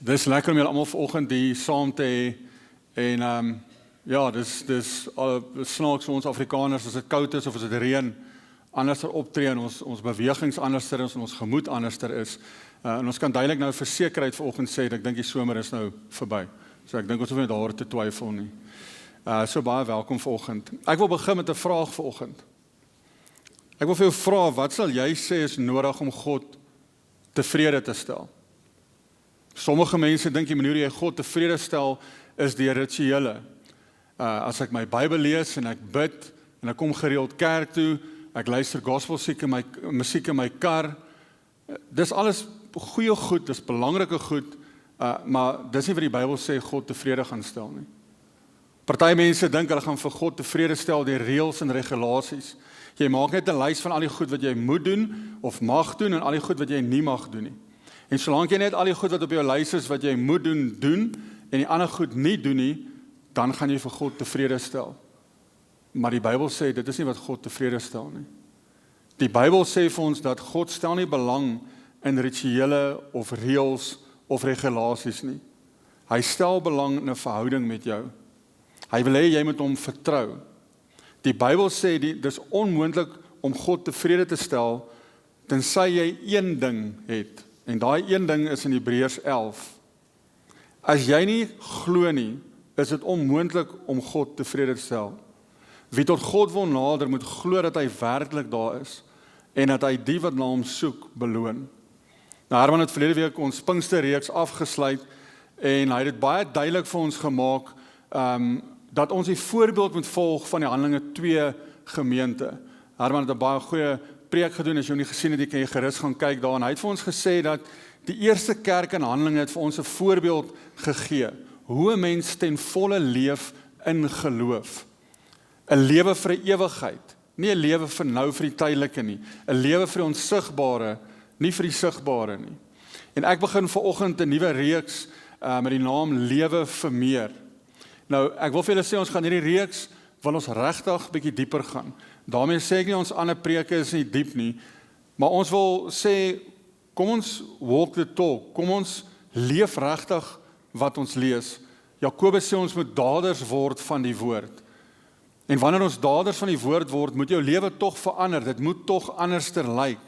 Dis lekker om julle almal vanoggend hier saam te hê en ja, dis snaaks vir ons Afrikaners as dit koud is of as dit reën, anderster optree en ons bewegings anderster is en ons gemoed anderster is. En ons kan duidelik nou versekerheid vanoggend sê dat ek dink die somer is nou verby. So ek dink ons hoef nie daar te twyfel nie. So baie welkom vanoggend. Ek wil begin met 'n vraag vanoggend. Ek wil vir jou vra, wat sal jy sê is nodig om God tevrede te stel? Sommige mense dink die manier hoe jy God tevrede stel is deur rituele. As ek my Bybel lees en ek bid en ek kom gereeld kerk toe, ek luister musiek in my kar. Dis alles goeie goed, dis belangrike goed, maar dis nie wat die Bybel sê God tevrede gaan stel nie. Party mense dink hulle gaan vir God tevrede stel deur reëls en regulasies. Jy maak net 'n lys van al die goed wat jy moet doen of mag doen en al die goed wat jy nie mag doen nie. En solank jy net al die goed wat op jou lys is wat jy moet doen en die ander goed nie doen nie, dan gaan jy vir God tevrede stel. Maar die Bybel sê dit is nie wat God tevrede stel nie. Die Bybel sê vir ons dat God stel nie belang in rituele of reëls of regulasies nie. Hy stel belang in 'n verhouding met jou. Hy wil hê jy moet hom vertrou. Die Bybel sê dis onmoontlik om God tevrede te stel tensy jy een ding het. En daai een ding is in Hebreërs 11. As jy nie glo nie, is dit onmoontlik om God tevrede te stel. Wie tot God wil nader, moet glo dat hy werklik daar is en dat hy die wat na hom soek, beloon. Nou, Herman het verlede week ons Pinksterreeks afgesluit en hy het dit baie duidelik vir ons gemaak dat ons die voorbeeld moet volg van die Handelinge 2 gemeente. Herman het 'n baie goeie preek gedoen, as jy nie gesien het, kan jy gerus gaan kyk daar, en hy het vir ons gesê dat die eerste kerk in Handelinge het vir ons 'n voorbeeld gegee, hoe 'n mens ten volle leef in geloof. 'n lewe vir 'n ewigheid, nie 'n lewe vir nou vir die tydelike nie, 'n lewe vir die onsigbare, nie vir die sigbare nie. En ek begin vanoggend 'n nuwe reeks met die naam Lewe vir Meer. Nou, ek wil vir julle sê, ons gaan hierdie reeks, wil ons regtig bietjie dieper gaan. Daarmee sê ek nie ons ander preke is nie diep nie, maar ons wil sê, kom ons walk the talk, kom ons leef regtig wat ons lees. Jakobus sê ons moet daders word van die woord. En wanneer ons daders van die woord word, moet jou lewe tog verander, dit moet tog anderster lyk.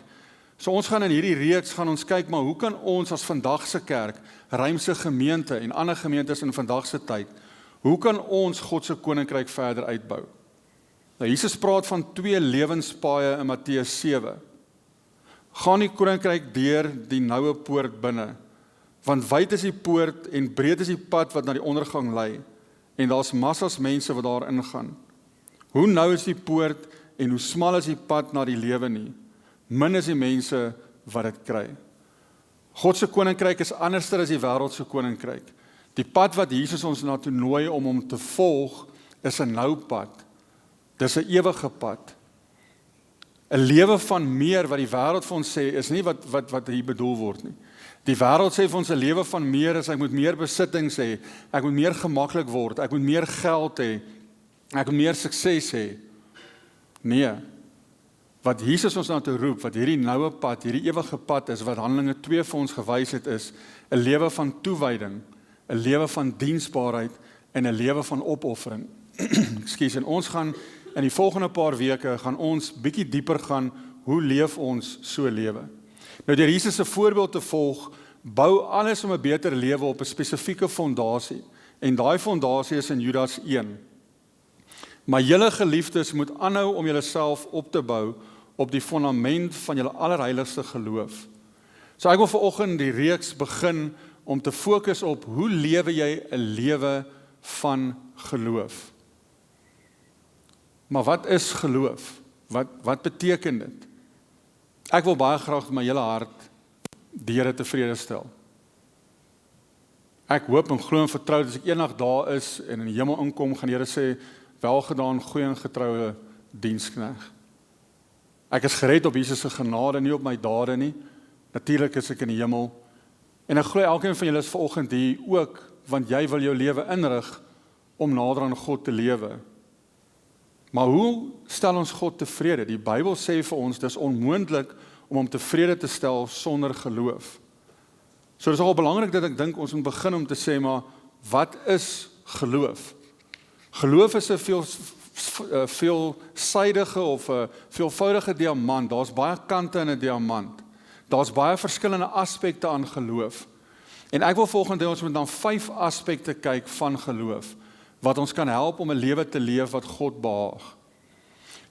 So ons gaan in hierdie reeks, gaan ons kyk, maar hoe kan ons as vandagse kerk, Rymse gemeente en ander gemeentes in vandagse tyd, hoe kan ons God se koninkryk verder uitbou? Nou, Jesus praat van 2 lewenspaaie in Matteus 7. Gaan die koninkryk deur die noue poort binne, want wyd is die poort en breed is die pad wat na die ondergang lei, en daar's massas mense wat daar ingaan. Hoe nou is die poort en hoe smal is die pad na die lewe nie? Min is die mense wat dit kry. God se koninkryk is anderster as die wêreld se koninkryk. Die pad wat Jesus ons na toe nooi om hom te volg, is 'n nou pad. Dis 'n ewige pad. 'n lewe van meer wat die wêreld vir ons sê, is nie wat hier bedoel word nie. Die wêreld sê vir ons 'n lewe van meer is, ek moet meer besittings hê, ek moet meer gemaklik word, ek moet meer geld hê, ek moet meer sukses hê. Nee, wat Jesus ons na toe roep, wat hierdie noue pad, hierdie ewige pad is, wat Handelinge 2 vir ons gewys het, is 'n lewe van toewyding, 'n lewe van diensbaarheid en 'n lewe van opoffering. Ekskuus, en ons gaan in die volgende paar weke gaan ons bietjie dieper gaan, hoe leef ons so 'n lewe. Nou, deur Jesus se voorbeeld te volg, bou alles om 'n beter lewe op 'n spesifieke fondasie. En daai fondasie is in Judas 1. Maar julle geliefdes moet aanhou om julleself op te bou op die fondament van julle allerheiligste geloof. So ek wil vanoggend die reeks begin om te fokus op hoe lewe jy 'n lewe van geloof. Maar wat is geloof? Wat beteken dit? Ek wil baie graag met my hele hart die Here tevrede stel. Ek hoop en glo en vertrou dat as ek eendag daar is en in die hemel inkom, gaan die Here sê, welgedaan, goeie en getroue diensknegt. Ek is gered op Jesus se genade, nie op my dade nie. Natuurlik is ek in die hemel. En ek glo elkeen van julle is vanoggend hier ook, want jy wil jou lewe inrig om nader aan God te lewe. Maar hoe stel ons God tevrede? Die Bybel sê vir ons, dis onmoontlik om hom tevrede te stel sonder geloof. So dis al belangrik dat ek dink ons moet begin om te sê, maar wat is geloof? Geloof is 'n veelsidige of 'n veelvoudige diamant. Daar's baie kante in 'n diamant. Daar's baie verskillende aspekte aan geloof. En ek wil volgende ons moet dan 5 aspekte kyk van geloof, wat ons kan help om 'n lewe te leef wat God behaag.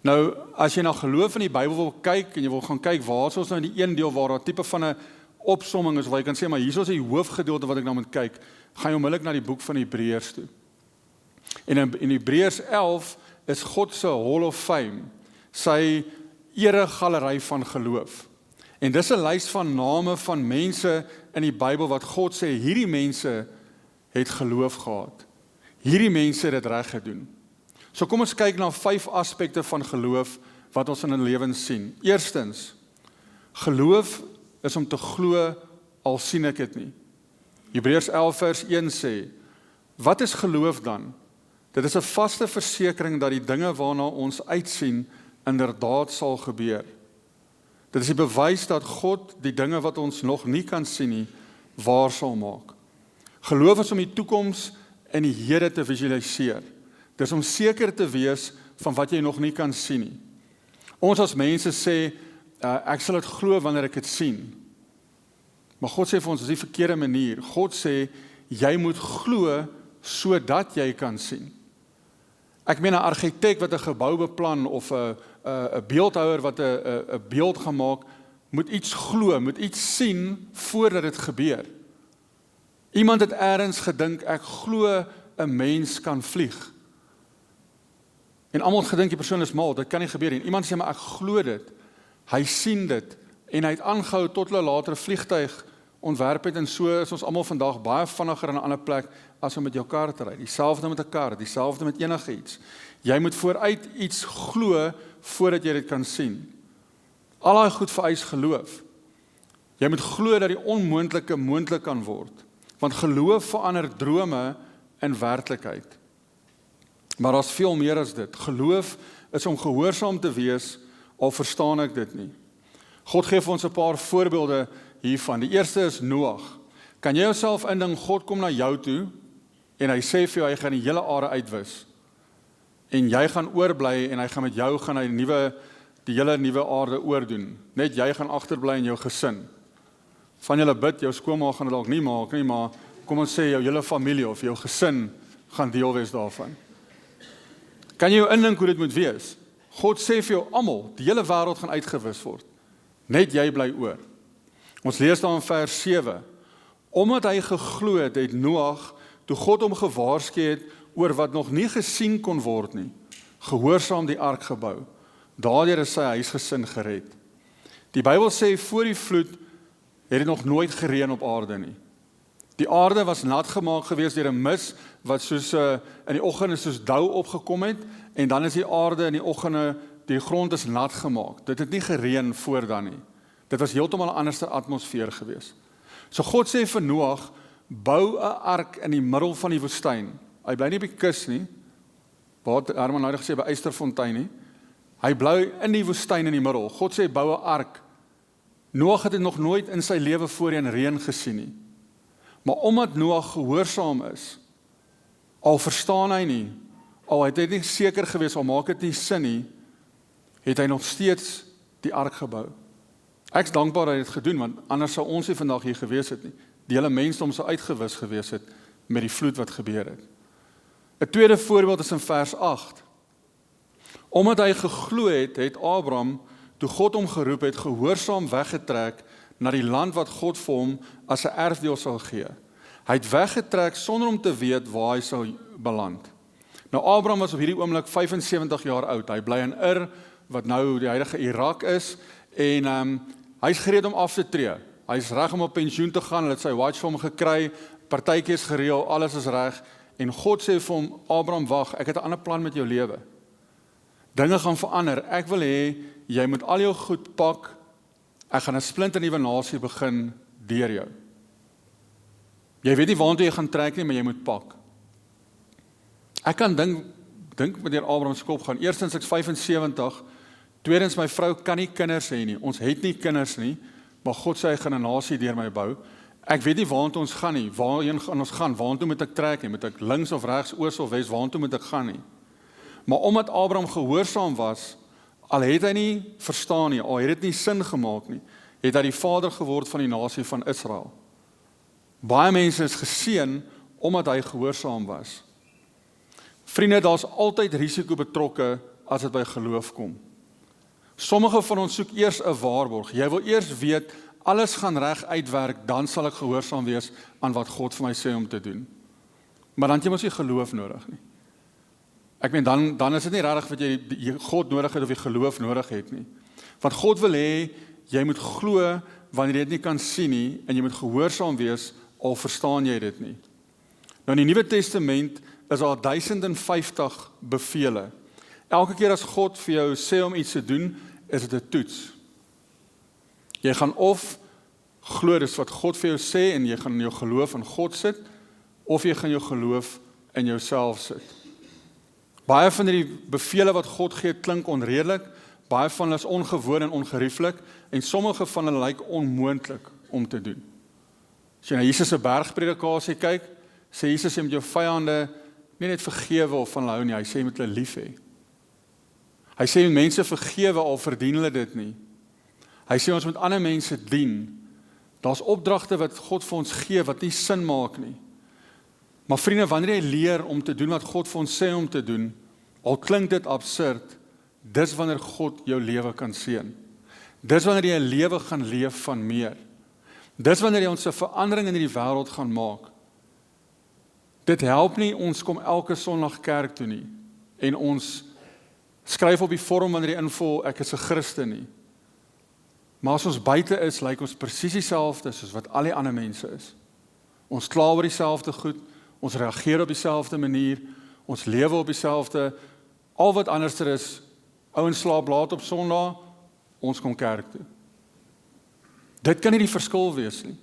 Nou, as jy na geloof in die Bybel wil kyk, en jy wil gaan kyk, waar is ons nou in die een deel waar daar tipe van 'n opsomming is, waar jy kan sê, maar hier is die hoofgedeelte wat ek nou moet kyk, gaan jy onmiddellik na die boek van Hebreërs toe. En in Hebreërs 11 is God se Hall of Fame, sy eregalery van geloof. En dis 'n lys van name van mense in die Bybel wat God sê, hierdie mense het geloof gehad. Hierdie mense het dit reg gedoen. So kom ons kyk na 5 aspekte van geloof wat ons in 'n lewens sien. Eerstens, geloof is om te glo al sien ek dit nie. Hebreërs 11 vers 1 sê, wat is geloof dan? Dit is 'n vaste versekering dat die dinge waarna ons uitsien inderdaad sal gebeur. Dit is die bewys dat God die dinge wat ons nog nie kan sien nie, waar sal maak. Geloof is om die toekoms in die hede te visualiseer. Dit is om seker te wees van wat jy nog nie kan sien nie. Ons as mense sê, ek sal dit glo wanneer ek dit sien. Maar God sê vir ons, dis die verkeerde manier. God sê, jy moet glo sodat jy kan sien. Ek meen 'n argitek wat 'n gebou beplan of 'n beeldhouer wat 'n beeld gaan maak, moet iets glo, moet iets sien voordat dit gebeur. Iemand het eers gedink, ek glo 'n mens kan vlieg. En almal het gedink die persoon is mal, dit kan nie gebeur nie. Iemand sê maar ek glo dit. Hy sien dit en hy het aangehou tot hulle later 'n vliegtuig ontwerp het, en so is ons almal vandag baie vinniger in 'n ander plek as om met jou kar te ry. Dieselfde met 'n kar, dieselfde met enigiets. Jy moet vooruit iets glo voordat jy dit kan sien. Al daai goed vereis geloof. Jy moet glo dat die onmoontlike moontlik kan word, want geloof verander drome in werklikheid. Maar daar's veel meer as dit. Geloof is om gehoorsaam te wees, al verstaan ek dit nie. God gee vir ons 'n paar voorbeelde hiervan. Die eerste is Noag. Kan jy jouself indink, God kom na jou toe, en hy sê vir jou, hy gaan die hele aarde uitwis. En jy gaan oorbly, en hy gaan met jou gaan hy die hele nuwe aarde oordoen. Net jy gaan agterbly in jou gesin. Van julle bid, jou skoonma gaan dit dalk nie maak nie, maar kom ons sê jou hele familie of jou gesin gaan deel wees daarvan. Kan jy jou indink hoe dit moet wees? God sê vir jou almal, die hele wêreld gaan uitgewis word. Net jy bly oor. Ons lees daar in vers 7. Omdat hy geglo het, het Noag, toe God hom gewaarsku het oor wat nog nie gesien kon word nie, gehoorsaam die ark gebou. Daardeur is sy huisgesin gered. Die Bybel sê voor die vloed het dit nog nooit gereën op aarde nie. Die aarde was nat gemaak geweest deur 'n mis wat soos in die oggende soos dou opgekom het, en dan is die aarde in die oggende, die grond is nat gemaak. Dit het nie gereën voor dan nie. Dit was heeltemal 'n ander atmosfeer geweest. So God sê vir Noag, bou 'n ark in die middel van die woestyn. Hy bly nie op die kus nie, waar Herman nou gesê by Eysterfontein nie. Hy bly in die woestyn in die middel. God sê bou 'n ark. Noag het dit nog nooit in sy lewe voorheen reën gesien nie. Maar omdat Noag gehoorsaam is, al verstaan hy nie, al het hy nie seker gewees, al maak dit nie sin nie, het hy nog steeds die ark gebou. Ek is dankbaar dat hy dit gedoen, want anders sou ons nie vandag hier gewees het nie. Die hele mensdom sou uitgewis gewees het met die vloed wat gebeur het. 'n tweede voorbeeld is in vers 8. Omdat hy geglo het, het Abraham, toe God hom geroep het, gehoorsaam weggetrek na die land wat God vir hom as 'n erfdeel sal gee. Hy het weggetrek sonder om te weet waar hy sou beland. Nou Abraham was op hierdie oomblik 75 jaar oud. Hy bly in Ur, wat nou die huidige Irak is, en hy's gereed om af te tree. Hy's reg om op pensioen te gaan, hy het sy watch vir hom gekry, partytjie is gereël, alles is reg, en God sê vir hom, Abraham, wag, ek het 'n ander plan met jou lewe. Dinge gaan verander, ek wil hê, jy moet al jou goed pak, ek gaan 'n splinternuwe nasie begin deur jou. Jy weet nie waartoe jy gaan trek nie, maar jy moet pak. Ek kan dink met deur Abraham se kop gaan, eerstens ek's 75, tweedens my vrou kan nie kinders hê nie, ons het nie kinders nie, maar God sê hy gaan 'n nasie deur my bou. Ek weet nie waartoe ons gaan nie, waarheen gaan ons gaan, waartoe moet ek trek nie, moet ek links of regs, oos of wes, waartoe moet ek gaan nie. Maar omdat Abraham gehoorsaam was, al het hy nie verstaan nie, al het dit nie sin gemaak nie, het hy die vader geword van die nasie van Israel. Baie mense is geseën omdat hy gehoorsaam was. Vriende, daar's altyd risiko betrokke as dit by geloof kom. Sommige van ons soek eers 'n waarborg. Jy wil eers weet, alles gaan reg uitwerk, dan sal ek gehoorsaam wees aan wat God vir my sê om te doen. Maar dan het jy mos nie geloof nodig nie. Ek meen, dan is dit nie regtig wat jy God nodig het of jy geloof nodig het nie. Want God wil hê, jy moet glo wanneer jy dit nie kan sien nie, en jy moet gehoorsaam wees, al verstaan jy dit nie. Nou in die Nuwe Testament is daar 1050 bevele. Elke keer as God vir jou sê om iets te doen, is dit 'n toets. Jy gaan of glo dis wat God vir jou sê en jy gaan jou geloof in God sit, of jy gaan jou geloof in jouself sit. Baie van die bevele wat God gee klink onredelik, baie van hulle is ongewoon en ongerieflik, en sommige van hulle lyk onmoontlik om te doen. As jy na Jesus se bergpredikasie kyk, sê Jesus jy moet jou vyande nie net vergewe of van hulle hou nie, hy sê jy moet hulle lief hê. Hy sê mense vergewe al verdien hulle dit nie. Hy sê ons moet ander mense dien. Daar's opdragte wat God vir ons gee wat nie sin maak nie. Maar vriende, wanneer jy leer om te doen wat God vir ons sê om te doen, al klink dit absurd, dis wanneer God jou lewe kan seën. Dis wanneer jy 'n lewe gaan leef van meer. Dis wanneer jy ons 'n verandering in hierdie wêreld gaan maak. Dit help nie ons kom elke Sondag kerk toe nie en ons skryf op die vorm wanneer jy invul ek is 'n Christen nie. Maar as ons buite is, lyk ons presies dieselfde soos wat al die ander mense is. Ons kla oor dieselfde goed, ons reageer op dieselfde manier, ons lewe op dieselfde, al wat anderster is, ouens slaap laat op Sondag, ons kom kerk toe. Dit kan nie die verskil wees nie.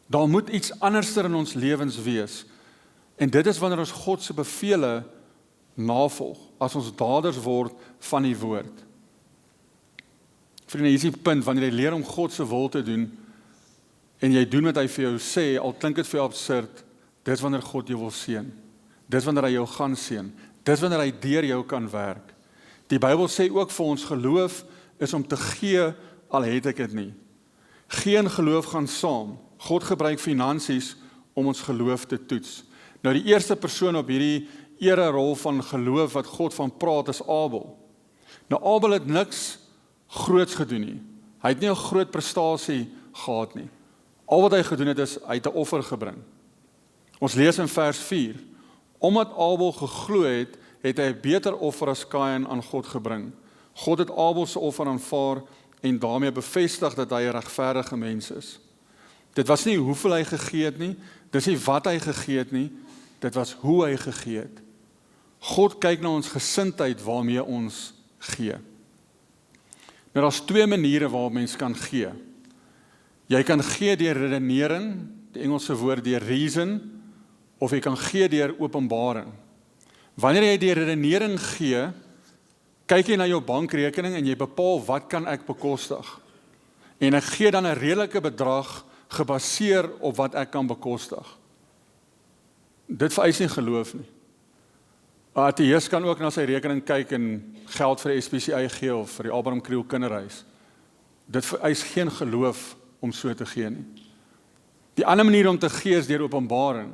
Daar moet iets anderster in ons lewens wees. En dit is wanneer ons God se bevele navolg, as ons daders word van die woord. Vriende, hier is die punt, wanneer jy leer om God se wil te doen, en jy doen wat hy vir jou sê, al klink dit vir jou absurd, dis wanneer God jou wil seën. Dis wanneer hy jou gaan seën. Dis wanneer hy deur jou kan werk. Die Bybel sê ook vir ons, geloof is om te gee, al het ek dit nie. Geen geloof gaan saam. God gebruik finansies om ons geloof te toets. Nou die eerste persoon op hierdie ererol van geloof wat God van praat is Abel. Nou Abel het niks groots gedoen nie. Hy het nie 'n groot prestasie gehad nie. Al wat hy gedoen het is, hy het 'n offer gebring. Ons lees in vers 4, omdat Abel geglo het, het hy 'n beter offer as Kain aan God gebring. God het Abel se offer aanvaar en daarmee bevestig dat hy 'n regverdige mens is. Dit was nie hoeveel hy gegee het nie, dis nie wat hy gegee het nie, dit was hoe hy gegee het. God kyk na ons gesindheid waarmee ons gee. Nou daar's twee maniere waarop mens kan gee. Jy kan gee deur redenering, die Engelse woord deur reason, of jy kan gee deur openbaring. Wanneer jy deur redenering gee, kyk jy na jou bankrekening en jy bepaal wat kan ek bekostig. En ek gee dan 'n redelike bedrag gebaseer op wat ek kan bekostig. Dit vereis nie geloof nie. 'n Ateïs kan ook na sy rekening kyk en geld vir die SPCA gee of vir die Abraham Kriel kinderhuis. Dit vereis geen geloof om so te gee nie. Die ander manier om te gee is deur openbaring.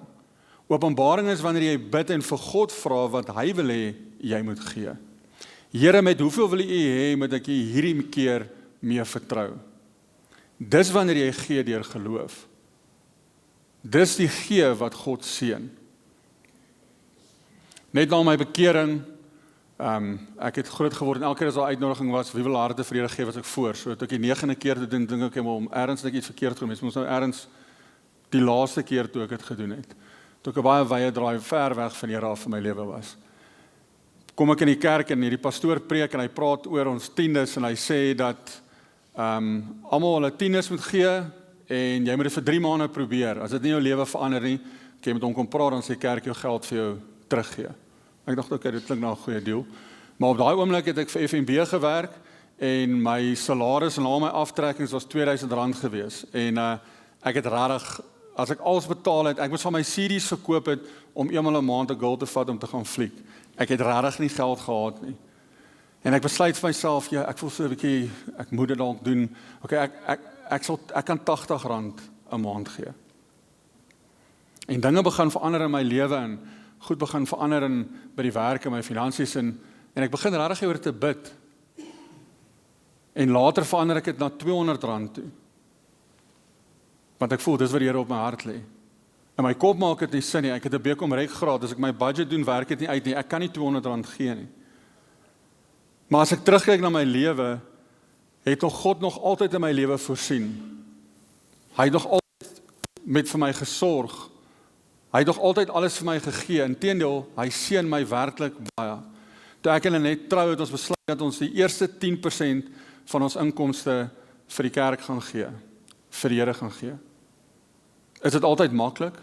Openbaring is wanneer jy bid en vir God vra wat hy wil hê jy moet gee. Here, met hoeveel wil u hê moet ek u hierdie keer mee vertrou? Dis wanneer jy gee deur geloof. Dis die gee wat God seën. Net na my bekering, ek het groot geword en elke keer as daar uitnodiging was, wie wil harte vrede gee, was ek voor. So toe ek die 9de keer te doen, dink ek om ergens net iets verkeerd gedoen. Mens moes nou ergens die laaste keer toe ek dit gedoen het. Toe ek 'n baie wye draai ver weg van die Here af van my lewe was. Kom ek in die kerk en hierdie pastoor preek en hy praat oor ons tiendes en hy sê dat almal hulle tiendes moet gee en jy moet dit vir 3 maande probeer. As dit nie jou lewe verander nie, kan jy met hom kom praat en sê kerk jou geld vir jou teruggee. Ek dacht, okay, dit klink nou 'n goeie deal. Maar op daai oomblik het ek vir FNB gewerk en my salaris na my aftrekkings was R2000 gewees. En ek het regtig as ek alles betaal het, ek moes van my CD's verkoop het, om eenmal 'n maand 'n girl te vat om te gaan fliek. Ek het regtig nie geld gehad nie. En ek besluit vir myself, ja, ek voel so 'n bietjie, ek moet dit dalk doen. Okay, ek kan R80 'n maand gee. En dinge begin verander in my lewe en goed begin verander by die werk en my finansies en ek begin regtig oor te bid. En later verander ek dit na R200 toe. Want ek voel dis wat die Here op my hart lê. In my kop maak dit nie sin nie. Ek het 'n BCom graad, as ek my budget doen, werk dit nie uit nie. Ek kan nie R200 gee nie. Maar as ek terugkyk na my lewe, het God nog altyd in my lewe voorsien. Hy het nog altyd vir my gesorg. Hy het nog altyd alles vir my gegee. Inteendeel, hy seën my werklik baie. Toe ek en net trou het ons besluit dat ons die eerste 10% van ons inkomste vir die kerk gaan gee, vir die Here gaan gee. Is dit altyd maklik?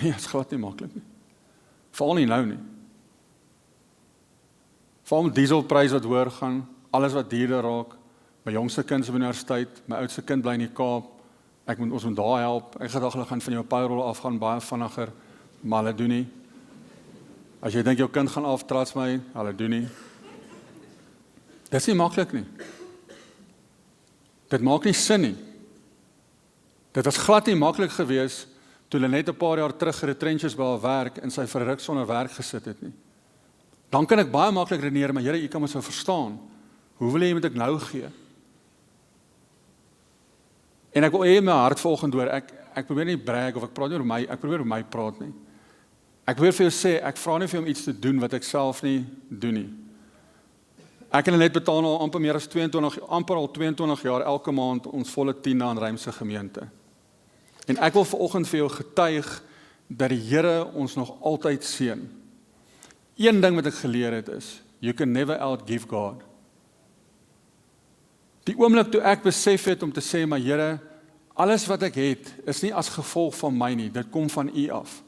Nee, dit is glad nie maklik nie. Veral nie nou nie. Veral met dieselprys wat hoër gaan, alles wat duurder raak, my jongste kind se universiteit, my oudste kind bly in die Kaap, ons moet daar help, ek gedagte hulle gaan van jou payroll afgaan baie vinniger, maar hulle doen nie. As jy dink jou kind gaan aftrats my, hulle doen nie. Dit is nie maklik nie. Dit maak nie sin nie. Dit was glad nie maklik gewees toe hulle net 'n paar jaar terug retrenches by haar werk en sy vir ruk sonder werk gesit het nie. Dan kan ek baie maklik redeneer, maar Here, U kan my sou verstaan. Hoe wil jy moet ek nou gee? En ek wil hê my hart volgende hoor, ek probeer nie brag of ek praat nie oor my, ek probeer oor my praat nie. Ek wil vir jou sê, ek vra nie vir jou om iets te doen wat ek self nie doen nie. Ek en net betaal al amper meer as 22 jaar elke maand ons volle 10 aan Rymse gemeente. En ek wil vanoggend vir jou getuig dat die Here ons nog altyd seën. Een ding wat ek geleer het is, you can never outgive God. Die oomblik toe ek besef het om te sê, maar Here, alles wat ek het, is nie as gevolg van my nie, dit kom van U af.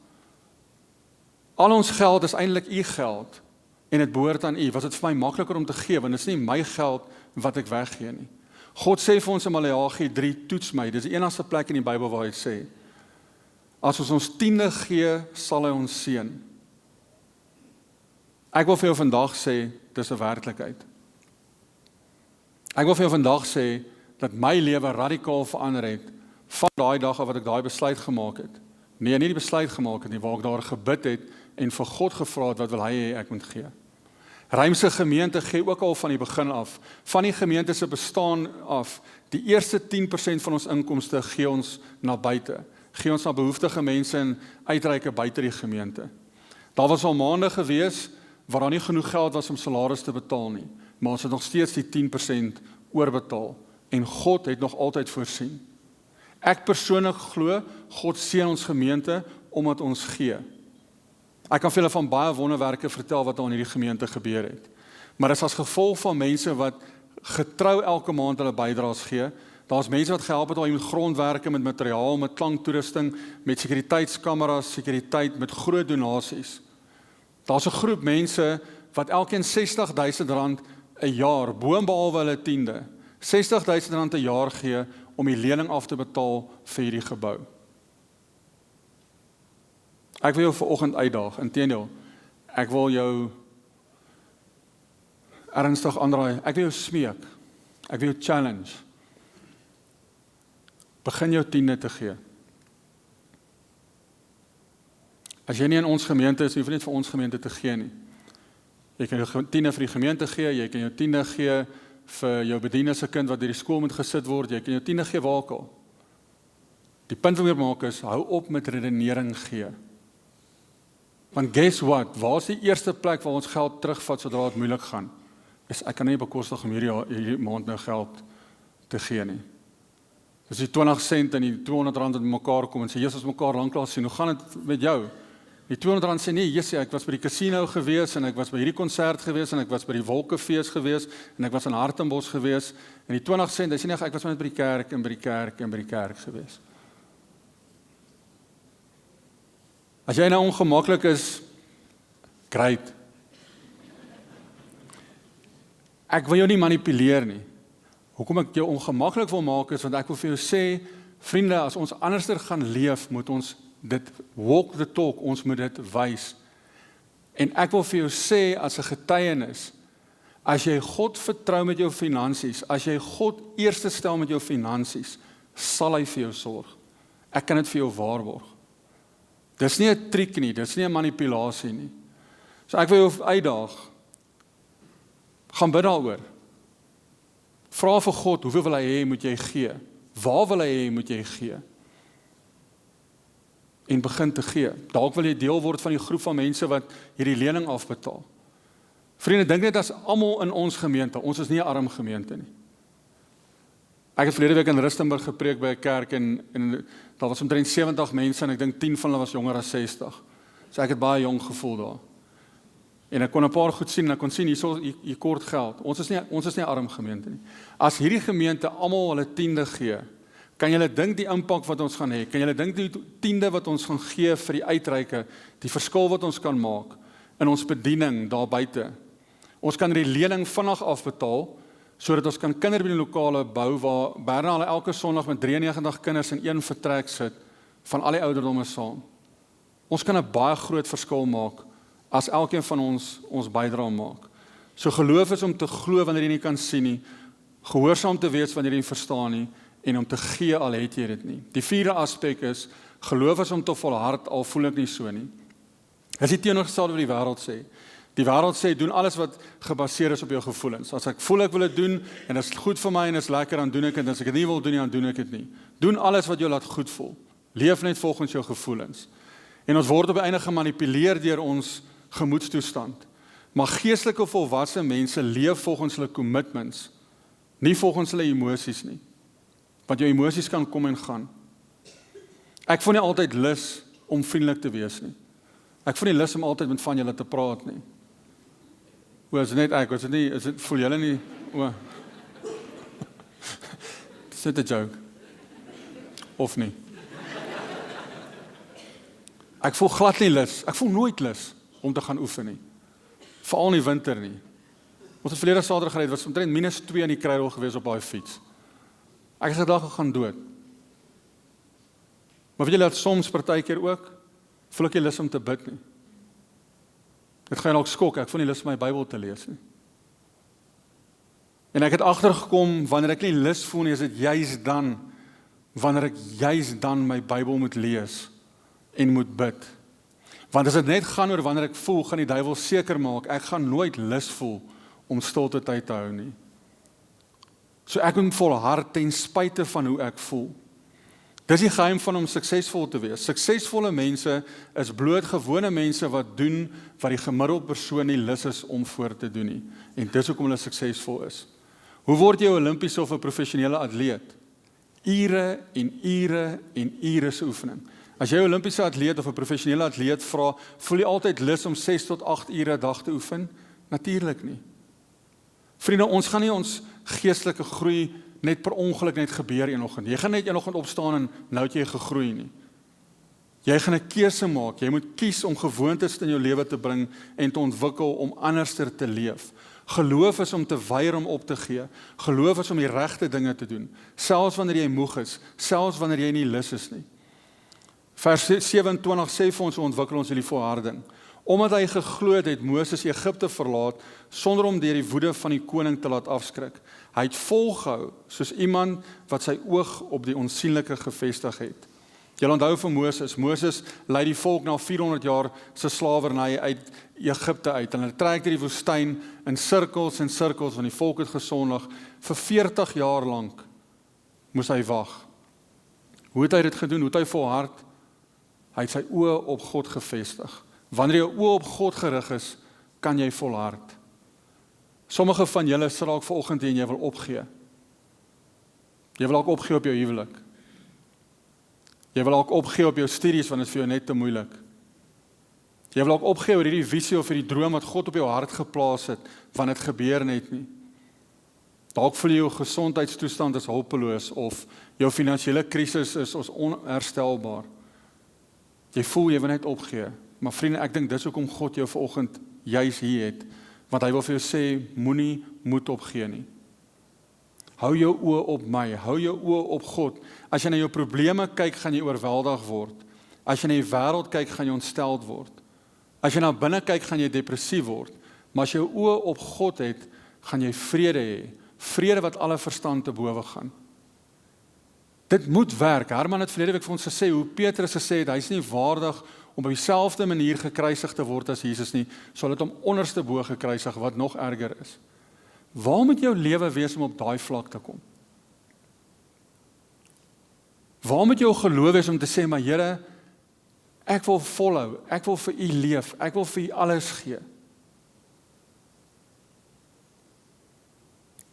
Al ons geld is eintlik U geld, en dit behoort aan U, was dit vir my makliker om te gee, want dit is nie my geld wat ek weggee nie. God sê vir ons in Maleagi 3, toets my, dit is die enigste plek in die Bybel waar hy sê, as ons 10de gee, sal hy ons seën. Ek wil vir jou vandag sê, dis 'n werklikheid. Ek wil vir jou vandag sê, dat my lewe radikaal verander het, van daai dag af wat ek daai besluit gemaak het. Nee, nie die besluit gemaak het nie, waar ek daar gebid het, en vir God gevra het, wat wil hy hê ek moet gee. Rymse gemeente gee ook al van die begin af, van die gemeente se bestaan af, die eerste 10% van ons inkomste gee ons na buite, gee ons na behoeftige mense en uitreike buite die gemeente. Daar was al maande gewees, waar daar nie genoeg geld was om salaris te betaal nie, maar ons het nog steeds die 10% oorbetaal, en God het nog altyd voorsien. Ek persoonlik glo, God seën ons gemeente, omdat ons gee. Ek kan vir julle van baie wonderwerke vertel wat al in hierdie gemeente gebeur het. Maar dit is as gevolg van mense wat getrou elke maand hulle bydraes gee. Daar's mense wat gehelp het al met grondwerke, met materiaal, met klanktoerusting, met sekuriteitskameras, sekuriteit, met groot donasies. Daar's 'n groep mense wat elkeen R60,000 'n jaar, boonbehalwe hulle 10de, R60,000 'n jaar gee om die lening af te betaal vir hierdie gebou. Ek wil jou vanoggend uitdaag, inteendeel, ek wil jou ernstig aanraai, ek wil jou smeek, ek wil jou challenge. Begin jou 10de te gee. As jy nie in ons gemeente is, hoef jy net vir ons gemeente te gee nie. Jy kan jou 10de vir die gemeente gee, jy kan jou 10de gee vir jou bediende se kind wat deur die skool moet gesit word, jy kan jou 10de gee waar ook al. Die punt wat ek maak is, hou op met redenering gee. Want guess what, waar is die eerste plek waar ons geld terugvat sodra dit moeilik gaan? Ek kan nie bekostig om hierdie maand nou geld te gee nie. Dis die 20 sent en die R200 wat mekaar kom en sê, Jesus, mekaar lanklaas sien, hoe gaan dit met jou? Die R200 sê, nee, Jesus, ek was by die casino gewees, en ek was by hierdie konsert gewees, en ek was by die Wolkefees gewees, en ek was in Hartenbos gewees, en die 20 sent, hy sê nie, ek was net by die kerk, en by die kerk, en by die kerk gewees. As jy nou ongemaklik is, great. Ek wil jou nie manipuleer nie. Hoekom ek jou ongemaklik wil maak is, want ek wil vir jou sê, Vriende, as ons anderster gaan leef, moet ons dit walk the talk, ons moet dit wys. En ek wil vir jou sê as 'n getuienis, as jy God vertrou met jou finansies, as jy God eerste stel met jou finansies, sal hy vir jou sorg. Ek kan dit vir jou waarborg. Dis nie 'n triek nie, dis nie 'n manipulasie nie. So ek wil jou uitdaag, gaan bid daaroor. Vra vir God, hoeveel wil hy hê moet jy gee? Waar wil hy hê moet jy gee? En begin te gee. Dalk wil jy deel word van die groep van mense wat hierdie lening afbetaal. Vriende, dink net as almal in ons gemeente, ons is nie 'n arm gemeente nie. Ek het verlede week in Rustenburg gepreek by 'n kerk en daar was omtrent 70 mense en ek dink 10 van hulle was jonger as 60. So ek het baie jong gevoel daar. En ek kon 'n paar goed sien en ek kon sien hier kort geld. Ons is nie 'n arm gemeente nie. As hierdie gemeente almal hulle tiende gee, kan julle dink die impak wat ons gaan hê? Kan julle dink die tiende wat ons gaan gee vir die uitreike, die verskil wat ons kan maak in ons bediening daar buite? Ons kan die lening vinnig afbetaal, sodat ons kan kinderbedienlokale bou waar Berna hulle elke Sondag met 93 kinders in een vertrek sit van al die ouderdomme saam. Ons kan 'n baie groot verskil maak as elkeen van ons bydra maak. So geloof is om te glo wanneer jy nie kan sien nie, gehoorsaam te wees wanneer jy nie verstaan nie, en om te gee al het jy dit nie. Die vierde aspek is, geloof is om te volhard al voel ek nie so nie. Dis die teenoorgestelde wat die wêreld sê. Die wêreld sê, doen alles wat gebaseer is op jou gevoelens. As ek voel ek wil dit doen, en dit is goed vir my en dit is lekker, dan doen ek dit. As ek dit nie wil doen nie, dan doen ek dit nie. Doen alles wat jou laat goed voel. Leef net volgens jou gevoelens. En ons word op die einde gemanipuleer deur ons gemoedstoestand. Maar geestelike volwasse mense leef volgens hulle commitments, nie volgens hulle emosies nie. Want jou emosies kan kom en gaan. Ek voel nie altyd lus om vriendelik te wees nie. Ek voel nie lus om altyd met van julle te praat nie. O, is dit net ek, voel julle nie, is dit 'n joke? Of nie? Ek voel glad nie lus, ek voel nooit lus om te gaan oefen nie. Veral in die winter nie. Ons het verlede Saterdag gery, was omtrent -2 in die Kruidel gewees op daai fiets. Ek het gedag gaan dood. Maar weet julle dat soms partykeer ook, voel ek nie lus om te bid nie. Dit gaan dalk skok, ek voel nie lus om my Bybel te lees nie. En ek het agtergekom, wanneer ek nie lus voel nie, is dit juis dan, wanneer ek juis dan my Bybel moet lees en moet bid. Want as dit net gaan oor wanneer ek voel, gaan die duiwel seker maak, ek gaan nooit lus voel om stilte tyd te hou nie. So ek moet volhard ten spyte van hoe ek voel. Dis die geheim van om suksesvol te wees. Suksesvolle mense is bloot gewone mense wat doen wat die gemiddelde persoon nie lus is om voor te doen nie. En dis hoekom hulle suksesvol is. Hoe word jy 'n Olimpiese of 'n professionele atleet? Ure en ure en ure se oefening. As jy 'n Olimpiese atleet of 'n professionele atleet vra, voel jy altyd lus om 6 tot 8 ure 'n dag te oefen? Natuurlik nie. Vriende, ons gaan nie ons geestelike groei net per ongeluk net gebeur eendag. Jy gaan net eendag opstaan en nou het jy gegroei nie. Jy gaan 'n keuse maak. Jy moet kies om gewoontes in jou lewe te bring en te ontwikkel om anderster te leef. Geloof is om te weier om op te gee. Geloof is om die regte dinge te doen, selfs wanneer jy moeg is, selfs wanneer jy nie lus is nie. Vers 27 sê vir ons, ontwikkel ons hierdie volharding. Omdat hy geglo het Moses Egipte verlaat, sonder om deur die woede van die koning te laat afskrik. Hy het volgehou, soos iemand wat sy oog op die onsigbare gevestig het. Jy onthou van Moses. Moses lei die volk na 400 jaar se slawerny uit Egipte uit. En hulle trek deur die woestyn in sirkels en sirkels, want die volk het gesondig. Vir 40 jaar lank moes hy wag. Hoe het hy dit gedoen? Hoe het hy volhard? Hy het sy oë op God gevestig. Wanneer jou oë op God gerig is, kan jy volhard. Sommige van julle sit dalk vanoggend hier en jy wil opgee. Jy wil dalk opgee op jou huwelik. Jy wil dalk opgee op jou studies want dit is vir jou net te moeilik. Jy wil dalk opgee oor hierdie visie of hierdie droom wat God op jou hart geplaas het, want dit gebeur net nie. Dalk voel jy jou gesondheidstoestand is hulpeloos of jou finansiële krisis is onherstelbaar. Jy voel jy wil net opgee. Maar vriende, ek dink dis hoekom God jou vanoggend juis hier het, want hy wil vir jou sê, moenie moed opgee nie. Hou jou oë op my, hou jou oë op God. As jy na jou probleme kyk, gaan jy oorweldig word. As jy na die wêreld kyk, gaan jy ontsteld word. As jy na binne kyk, gaan jy depressief word. Maar as jy jou oë op God het, gaan jy vrede hê. Vrede wat alle verstand te bowe gaan. Dit moet werk. Herman het verlede week vir ons gesê, hoe Petrus gesê het, hy is nie waardig om op dieselfde manier gekruisig te word as Jesus nie, sal dit hom onderste bo gekruisig, wat nog erger is. Waar moet jou lewe wees om op daai vlak te kom? Waar moet jou geloof wees om te sê, maar Here, ek wil volhou, ek wil vir U leef, ek wil vir U alles gee.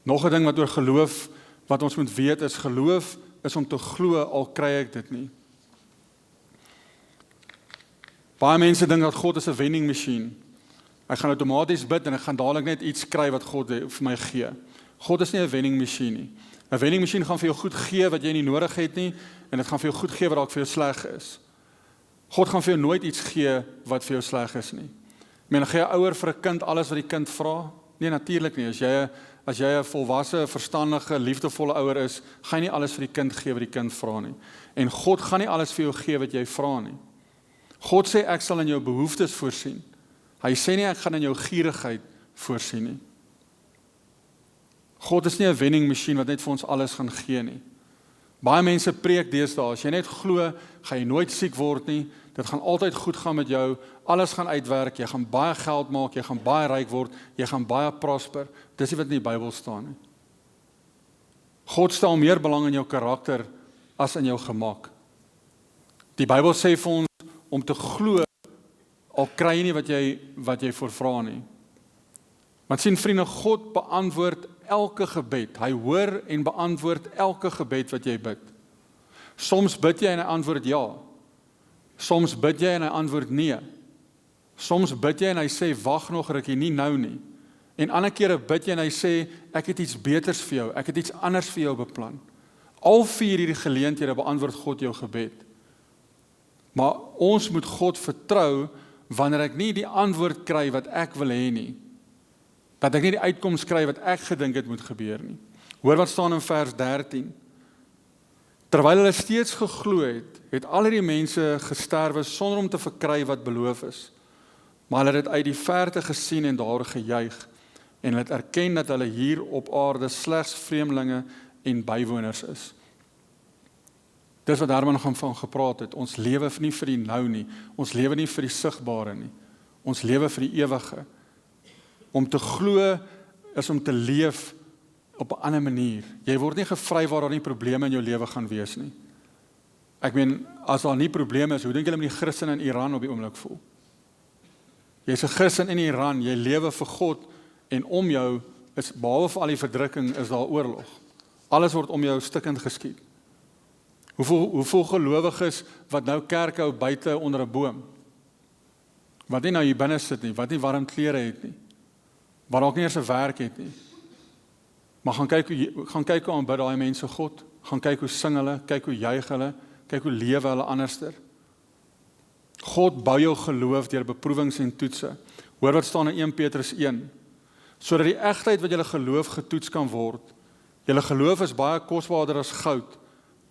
Nog 'n ding wat oor geloof, wat ons moet weet is, geloof is om te glo, al kry ek dit nie. Baie mense dink dat God is 'n vending machine. Ek gaan outomaties bid en ek gaan dadelik net iets kry wat God vir my gee. God is nie 'n vending machine nie. 'n Vending machine gaan vir jou goed gee wat jy nie nodig het nie, en dit gaan vir jou goed gee wat dalk vir jou sleg is. God gaan vir jou nooit iets gee wat vir jou sleg is nie. Ek meen, gee 'n ouer vir 'n kind alles wat die kind vra? Nee, natuurlik nie. As jy 'n volwasse, verstandige, liefdevolle ouer is, gaan jy nie alles vir die kind gee wat die kind vra nie. En God gaan nie alles vir jou gee wat jy vra nie. God sê, ek sal in jou behoeftes voorsien. Hy sê nie, ek gaan in jou gierigheid voorsien nie. God is nie 'n vending masjien wat net vir ons alles gaan gee nie. Baie mense preek deesdae, as jy net glo, gaan jy nooit siek word nie, dit gaan altyd goed gaan met jou, alles gaan uitwerk, jy gaan baie geld maak, jy gaan baie ryk word, jy gaan baie prosper. Dis nie wat in die Bybel staan nie. God stel meer belang in jou karakter as in jou gemak. Die Bybel sê vir ons om te glo, al kry jy nie wat jy voorvra nie. Want sien vriende, God beantwoord elke gebed. Hy hoor en beantwoord elke gebed wat jy bid. Soms bid jy en hy antwoord ja. Soms bid jy en hy antwoord nee. Soms bid jy en hy sê, wag nog rukkie, nie nou nie. En ander kere bid jy en hy sê, ek het iets beters vir jou, ek het iets anders vir jou beplan. Al 4 hierdie geleenthede beantwoord God jou gebed. Maar ons moet God vertrou, wanneer ek nie die antwoord kry wat ek wil hê nie. Dat ek nie die uitkoms kry wat ek gedink het moet gebeur nie. Hoor wat staan in vers 13. Terwyl hulle steeds geglo het, het al hierdie mense gesterwe sonder om te verkry wat beloof is. Maar hulle het uit die verte gesien en daar gejuig, en hulle het erken dat hulle hier op aarde slegs vreemdelinge en bywoners is. Dis wat Herman van gepraat het. Ons lewe nie vir die nou nie. Ons lewe nie vir die sigbare nie. Ons lewe vir die ewige. Om te glo is om te leef op 'n ander manier. Jy word nie gevry waar daar nie probleme in jou lewe gaan wees nie. Ek meen, as daar nie probleme is, hoe dink julle met die Christene in Iran op die oomblik voel? Jy's 'n Christen in Iran, jy lewe vir God, en om jou is, behalwe vir al die verdrukking, is daar oorlog. Alles word om jou stikkend geskiet. Hoeveel gelowiges wat nou kerk hou buite onder 'n boom? Wat nie nou hier binne sit nie, wat nie warm klere het nie, wat dalk nie eens 'n werk het nie. Maar gaan kyk hoe aanbid daai mense God, gaan kyk hoe sing hulle, kyk hoe juig hulle, kyk hoe lewe hulle anderster. God bou jou geloof deur beproewings en toetse. Hoor wat staan in 1 Petrus 1. Sodat die egtheid wat julle geloof getoets kan word. Julle geloof is baie kosbaarder as goud.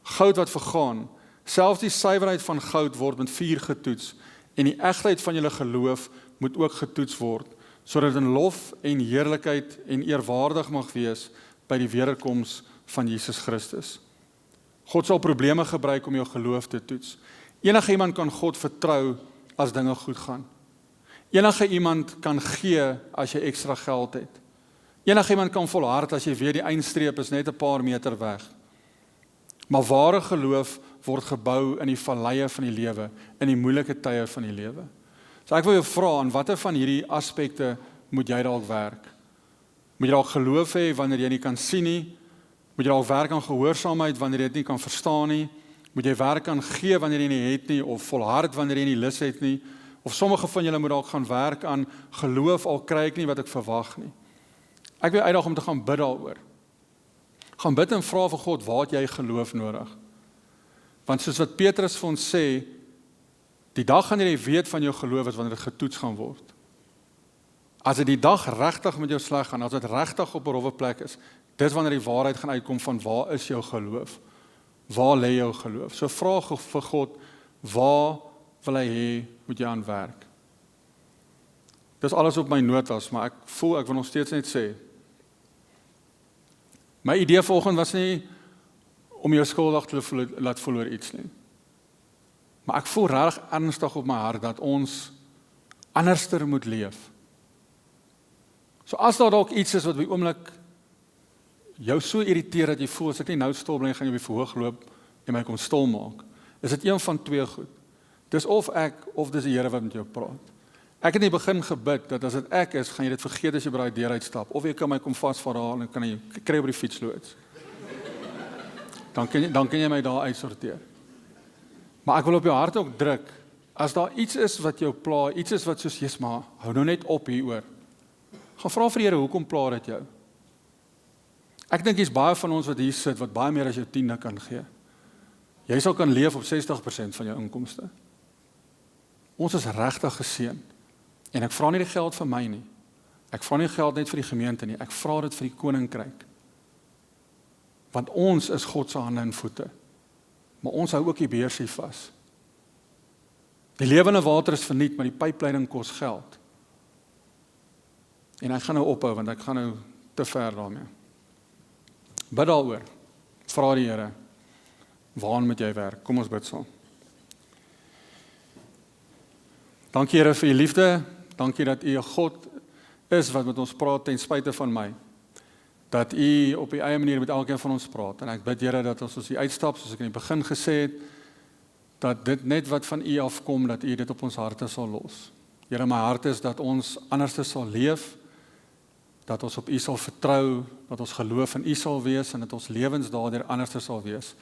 Goud wat vergaan. Selfs die suiwerheid van goud word met vuur getoets. En die egtheid van julle geloof moet ook getoets word, sodat dit in lof en heerlikheid en eerwaardig mag wees by die wederkoms van Jesus Christus. God sal probleme gebruik om jou geloof te toets. Enige iemand kan God vertrou as dinge goed gaan. Enige iemand kan gee as jy ekstra geld het. Enige iemand kan volhard as jy weet die eindstreep is net 'n paar meter weg. Maar ware geloof word gebou in die valleie van die lewe, in die moeilike tye van die lewe. So ek wil jou vra, aan watter van hierdie aspekte moet jy dalk werk? Moet jy dalk geloof hê wanneer jy nie kan sien nie? Moet jy dalk werk aan gehoorsaamheid wanneer jy dit nie kan verstaan nie? Moet jy werk aan gee wanneer jy nie het nie, of volhard wanneer jy nie lus het nie? Of sommige van julle moet dalk gaan werk aan geloof, al kry ek nie wat ek verwag nie. Ek wil uitdaag om te gaan bid daaroor. Gaan bid en vra vir God, waar het jy geloof nodig? Want soos wat Petrus vir ons sê, die dag wanneer jy weet van jou geloof is wanneer dit getoets gaan word. As dit die dag regtig met jou sleg gaan, as dit regtig op 'n rowwe plek is, Dis wanneer die waarheid gaan uitkom van waar is jou geloof? Waar lê jou geloof? So vra vir God, waar wil hy hê moet jy aan werk? Dis alles op my notas, maar ek voel ek wil nog steeds net sê. My idee vanoggend was nie om jou skuldig te laat voel oor iets nie. Maar ek voel regtig ernstig op my hart dat ons anderster moet leef. So as daar dalk iets is wat by oomblik jou so irriteer dat jy voel, as ek nie nou stil bly, gaan jy weer verhoog loop en my kom stil maak, is dit een van twee goed. Dis of ek, of dis die Here wat met jou praat. Ek het in die begin gebid, dat as dit ek is, gaan jy dit vergeet as jy by daai deur uitstap, of jy kan my kom vasverhaal en kan jy kry op die fiets loods. Dan kan jy my daar uitsorteer. Maar ek wil op jou hart ook druk, as daar iets is wat jou pla, iets is wat soos, Jesus, maar hou nou net op hieroor. Gaan vra vir die Here, hoekom pla dit jou? Ek dink hier's baie van ons wat hier sit, wat baie meer as jou 10de kan gee. Jy sal kan leef op 60% van jou inkomste. Ons is regtig geseën. En ek vra nie die geld vir my nie. Ek vra nie geld net vir die gemeente nie. Ek vra dit vir die koninkryk. Want ons is God se hande en voete. Maar ons hou ook die beursie vas. Die lewende water is verniet, maar die pypleiding kos geld. En ek gaan nou ophou, want ek gaan nou te ver daarmee. Bid daaroor. Vra die Here, waaraan moet jy werk? Kom ons bid saam. Dankie Here vir u liefde. Dankie dat u 'n God is wat met ons praat ten spyte van my. Dat u op u eie manier met elkeen van ons praat. En ek bid Here dat ons hier uitstap, soos ek in die begin gesê het, dat dit net wat van u afkom, dat u dit op ons harte sal los. Here, my hart is dat ons anders sal leef, dat ons op u sal vertrou, dat ons geloof in u sal wees en dat ons lewens daardeur anders sal wees.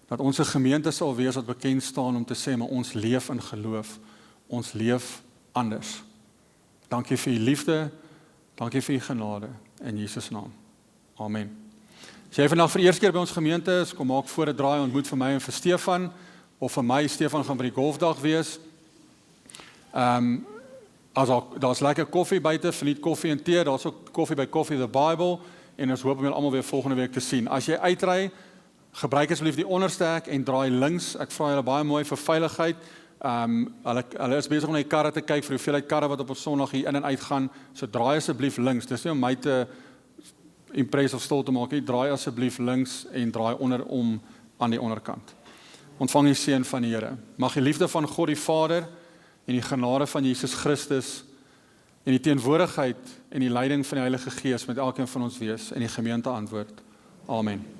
Dat ons 'n gemeente sal wees wat bekend staan om te sê, maar ons leef in geloof. Ons leef anders. Dankie vir u liefde, dankie vir u genade, in Jesus naam. Amen. As jy vandag vir die eerste keer by ons gemeente is, kom maak voor 'n draai ontmoet vir my en vir Stefan, of vir my, Stefan gaan by die golfdag wees. Daar's lekker koffie buite, verniet koffie en tee, daar's ook koffie by Coffee the Bible, en ons hoop om julle almal weer volgende week te sien. As jy uitry, gebruik asseblief die onderste hek en draai links. Ek vra julle baie mooi vir veiligheid. Hulle is besig om na die karre te kyk vir hoeveelheid karre wat op 'n Sondag hier in en uit gaan. So draai asseblief links. Dis nie om my te impress of stil te maak nie. Draai asseblief links en draai onderom aan die onderkant. Ontvang die seën van die Here. Mag die liefde van God die Vader en die genade van Jesus Christus en die teenwoordigheid en die leiding van die Heilige Gees met elkeen van ons wees en die gemeente antwoord. Amen.